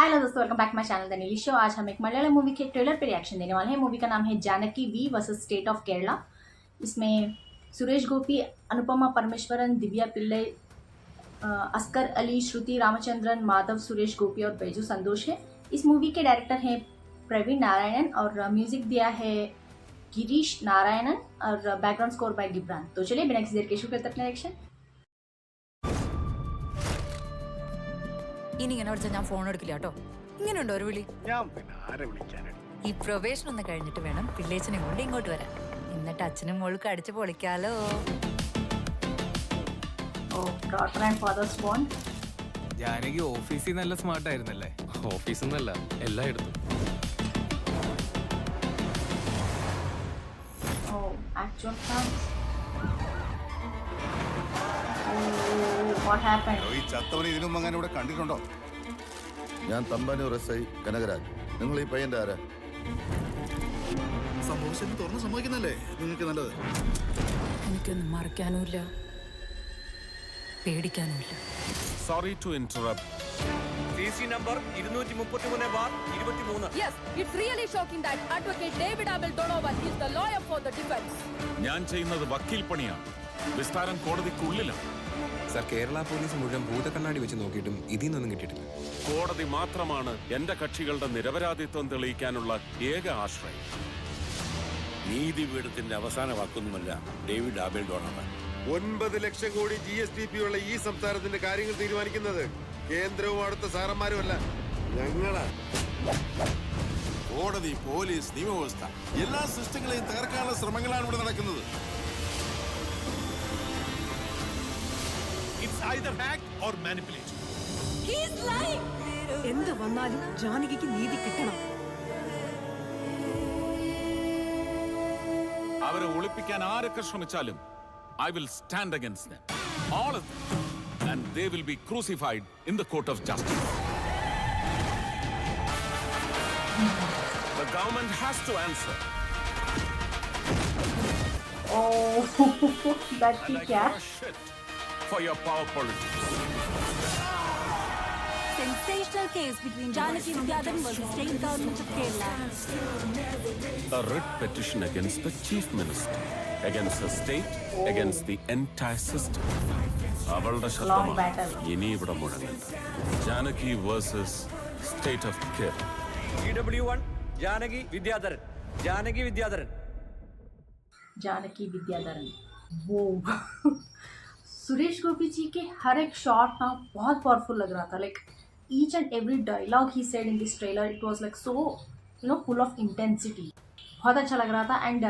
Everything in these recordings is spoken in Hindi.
हाय हेलो दोस्तों, welcome back to my channel the Neeli show. आज हम एक मलयालम मूवी के ट्रेलर पे रिएक्शन देने वाले हैं। मूवी का नाम है Janaki V versus state of Kerala. इसमें सुरेश गोपी, अनुपमा परमेश्वरन, दिव्या पिल्ले, अस्कर अली, श्रुति रामचंद्रन, माधव, सुरेश गोपी और बैजू संतोष है। इस मूवी के डायरेक्टर हैं प्रवीण नारायणन और म्यूजिक दिया है गिरीश नारायणन और बैकग्राउंड स्कोर बाय गिब्रान। तो चलिए बिना किसी देर के शुरू करते अपना रिएक्शन। ഇനി ഇങ്ങനെ വിളിച്ചാൽ ഞാൻ ഫോൺ എടുക്കില്ല കേട്ടോ. ഇങ്ങനെയുണ്ടോ ഒരു വിളി? ഞാൻ പിന്നെ ആരെ വിളിക്കാനാണ്? ഈ പ്രൊബേഷൻ ഒന്ന് കഴിഞ്ഞിട്ട് വേണം പിള്ളേച്ചനെ കൊണ്ട് ഇങ്ങോട്ട് വരാൻ. എന്നിട്ട് അച്ഛനും മോൾക്ക് അടിച്ചു പൊളിക്കാലോ. daughter and father's bond. Janaki ഓഫീസിൽ നല്ല സ്മാർട്ട് ആയിരുന്നല്ലേ? ഓഫീസിൽ നിന്നല്ല, എല്ലായിടത്തും. Actual facts. What happened? ഈ ചത്തവനെ ഇതിനും അങ്ങനെ ഇവിടെ കണ്ടിട്ടുണ്ടോ? ഞാൻ തമ്പാനൂർ എസ്.ഐ കനകരാജ്. നിങ്ങൾ ഈ പയ്യന്റെ ആരാ? സംഭവിച്ചത് തുറന്ന് സംഭവിക്കുന്നല്ലേ നിങ്ങൾക്ക് നല്ലത്? എനിക്കൊന്നും മറക്കാനുമില്ല, പേടിക്കാനുമില്ല. Sorry to interrupt. CC number 233/23. Yes, it's really shocking that Advocate David Abel Donovan is the lawyer for the defense. ഞാൻ ചെയ്യുന്നത് വക്കീൽ പണിയാണ്. വിസ്താരം കോടതിക്കുള്ളിലാണ്. സർ, കേരള പോലീസ് മുഴുവൻ ഭൂതക്കണ്ണാടി വെച്ച് നോക്കിയിട്ടും ഇതിൽ നിന്നൊന്നും കിട്ടിയിട്ടില്ല. കോടതി മാത്രമാണ് എന്റെ കക്ഷികളുടെ നിരപരാധിത്വം തെളിയിക്കാനുള്ള ഏക ആശ്രയം. നീതിപീഠത്തിന്റെ അവസാന വാക്കൊന്നുമല്ല David Abel Donovan. 9 lakh crore GSDP ഉള്ള ഈ സംസ്ഥാനത്തിന്റെ കാര്യങ്ങൾ തീരുമാനിക്കുന്നത് കേന്ദ്രവും അടുത്ത സാറന്മാരും അല്ല, ഞങ്ങളാ. കോടതി, പോലീസ്, നിയമവ്യവസ്ഥ എല്ലാ സിസ്റ്റങ്ങളെയും തകർക്കാനുള്ള ശ്രമങ്ങളാണ് ഇവിടെ നടക്കുന്നത്. എന്ത് വന്നാലും ജാനകിക്ക് നീതി കിട്ടണം. അവരെ ഒളിപ്പിക്കാൻ ആരൊക്കെ ശ്രമിച്ചാലും I will stand against them, all of them, and they will be crucified in the court of justice. The government has to answer. That And I क्या? give a shit for your power politics. Sensational case between Janaki Vidyadharan versus state government of Kerala. A writ petition against the chief minister, against the state, against the entire system. അവളുടെ ശബ്ദമാണ് ഇനി ഇവിടെ മുഴങ്ങുന്നത്. Janaki versus state of Kerala. EW1 Janaki Vidyadharan. Janaki Vidyadharan. Janaki Vidyadharan वो सुरेश गोपी जी के हर एक शॉट ना बहुत पावरफुल लग रहा था. Like each and every dialogue he said in this trailer, it was like so full of intensity. बहुत अच्छा लग रहा था. एंड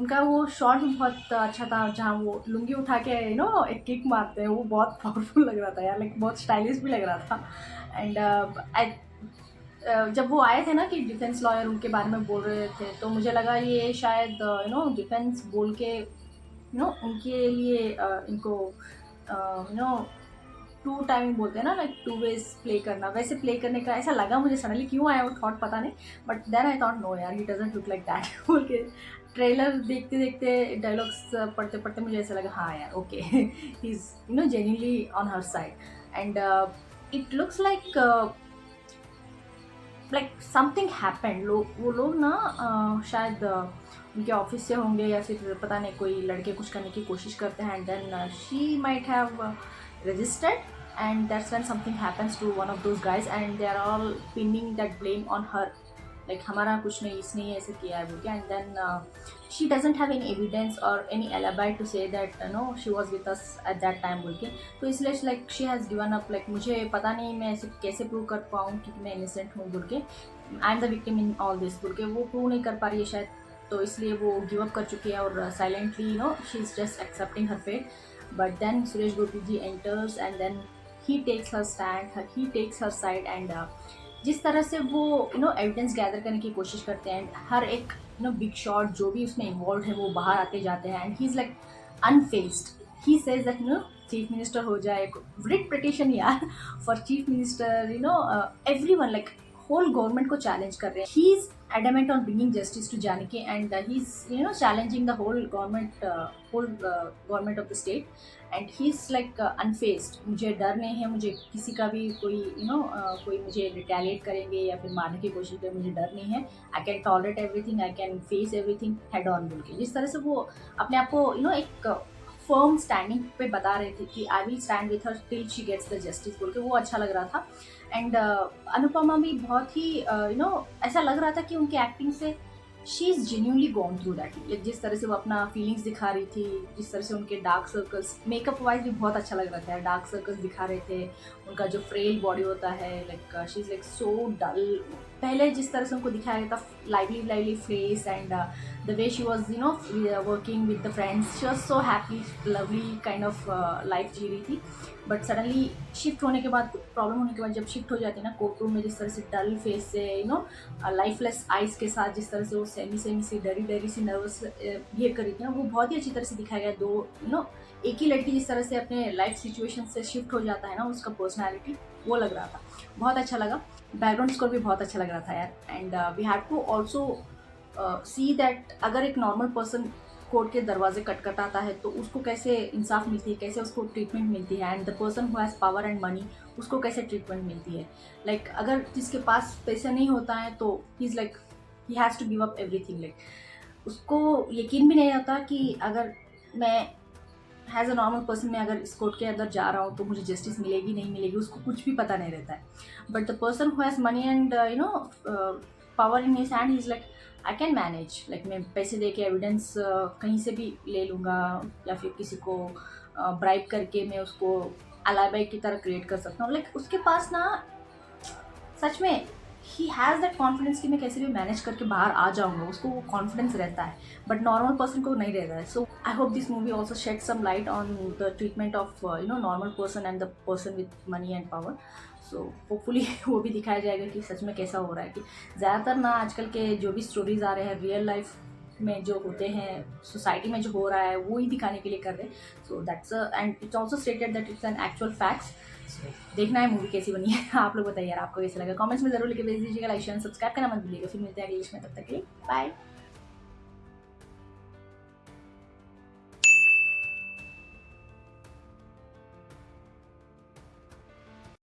उनका वो शॉट भी बहुत अच्छा था जहाँ वो लुंगी उठा के एक किक मारते हैं. वो बहुत पावरफुल लग रहा था यार. लाइक बहुत स्टाइलिश भी लग रहा था. एंड जब वो आए थे ना कि डिफेंस लॉयर उनके बारे में बोल रहे थे, तो मुझे लगा ये शायद डिफेंस बोल के उनके लिए इनको टू टाइमिंग बोलते हैं ना, लाइक 2 ways प्ले करना, वैसे प्ले करने का ऐसा लगा मुझे. सडनली क्यों आया वो थॉट पता नहीं, but then I thought no यार, he doesn't look like that. बोल के ट्रेलर देखते देखते डायलॉग्स पढ़ते पढ़ते मुझे ऐसा लगा हाँ यार okay, he is genuinely on her side. And it looks like something happened. वो लोग ना शायद उनके ऑफिस से होंगे या फिर पता नहीं, कोई लड़के कुछ करने की कोशिश करते हैं. And then she might have registered and that's when something happens to one of those guys and they are all pinning that blame on her, like हमारा कुछ नहीं, इसने ही ऐसे किया है बोल के. And then she doesn't have any evidence or any alibi to say that she was with us at that time बोल के. तो इसलिए like she has given up, like मुझे पता नहीं मैं ऐसे कैसे प्रूव कर पाऊँ कि मैं innocent हूँ बोल के, I am the victim in all this बोल के. वो प्रूव नहीं कर पा रही है शायद, तो इसलिए वो गिव अप कर चुकी है और silently she is just accepting her fate. But then Suresh Gopi ji enters and then he takes her stand, he takes her side. And जिस तरह से वो एविडेंस गैदर करने की कोशिश करते हैं, हर एक बिग शॉट जो भी उसमें इन्वॉल्व है वो बाहर आते जाते हैं. And he is like unfazed. He says that chief minister हो जाए, रिट पिटिशन यार for chief minister, everyone, like whole government को चैलेंज कर रहे हैं. He is adamant on bringing justice to Janaki, and he's challenging the whole government of the state, and he's like unfazed. मुझे डर नहीं है, मुझे किसी का भी कोई कोई मुझे रिटेलिएट करेंगे या फिर मारने की कोशिश करेंगे, मुझे डर नहीं है. I can tolerate everything, I can face everything head on बोल के जिस तरह से वो अपने आप को एक फर्म स्टैंडिंग पे बता रहे थे कि I will stand with her till she gets the justice बोल के, वो अच्छा लग रहा था. एंड अनुपमा भी बहुत ही ऐसा लग रहा था कि उनकी एक्टिंग से she is genuinely gone through that. जिस तरह से वो अपना फीलिंग्स दिखा रही थी, जिस तरह से उनके डार्क सर्कल्स, मेकअप वाइज भी बहुत अच्छा लग रहा था. डार्क सर्कल्स दिखा रहे थे, उनका जो फ्रेल बॉडी होता है, like she is like so dull. पहले जिस तरह से उनको दिखाया गया था lively face, and the way she was working with the friends, she was so happy, lovely kind of life जी रही थी. बट सडनली शिफ्ट होने के बाद, प्रॉब्लम होने के बाद जब शिफ्ट हो जाती है ना कोर्ट रूम में, जिस तरह से डल फेस से लाइफलेस आइज के साथ जिस तरह से वो सेमी सी डरी सी नर्वस बिहेव कर रही थी ना, वो बहुत ही अच्छी तरह से दिखाया गया. दो एक ही लड़की जिस तरह से अपने लाइफ सिचुएशन से शिफ्ट हो जाता है ना, उसका पर्सनैलिटी वो लग रहा था, बहुत अच्छा लगा. बैकग्राउंड स्कोर भी बहुत अच्छा लग रहा था यार. And we have to also see that अगर एक नॉर्मल पर्सन कोर्ट के दरवाजे खटखटाता है तो उसको कैसे इंसाफ मिलती है, कैसे उसको ट्रीटमेंट मिलती है. And the person who has power and money, उसको कैसे ट्रीटमेंट मिलती है. लाइक अगर जिसके पास पैसा नहीं होता है तो he is like he has to give up everything. Like उसको यकीन भी नहीं होता कि अगर मैं एज अ नॉर्मल पर्सन मैं अगर इस कोर्ट के अंदर जा रहा हूँ तो मुझे जस्टिस मिलेगी नहीं मिलेगी, उसको कुछ भी पता नहीं रहता है. But the person who has money and power in his hand, he is like I can manage. Like मैं पैसे दे के एविडेंस कहीं से भी ले लूँगा, या फिर किसी को ब्राइब करके मैं उसको अलाबाई की तरह क्रिएट कर सकता हूँ. लाइक उसके पास ना सच में ही हैज़ दैट कॉन्फिडेंस कि मैं कैसे भी मैनेज करके बाहर आ जाऊँगा, उसको वो कॉन्फिडेंस रहता है. बट नॉर्मल पर्सन को नहीं रहता है. So I hope this movie also shed some light on the treatment of normal person and the person with money and power. So hopefully वो भी दिखाया जाएगा कि सच में कैसा हो रहा है. कि ज़्यादातर ना आजकल के जो भी स्टोरीज़ आ रहे हैं रियल लाइफ में जो होते हैं, सोसाइटी में जो हो रहा है, वो ही दिखाने के लिए कर रहे हैं. So that's and it's also stated that it's an actual facts. देखना है मूवी कैसी बनी है. आप लोग बताइए यार आपको कैसा लगा, कमेंट्स में जरूर लिख के भेज दीजिएगा. लाइक शेयर सब्सक्राइब करना मत भूलिएगा. फिर मिलते हैं अगली इसमें, तब तक के लिए बाय.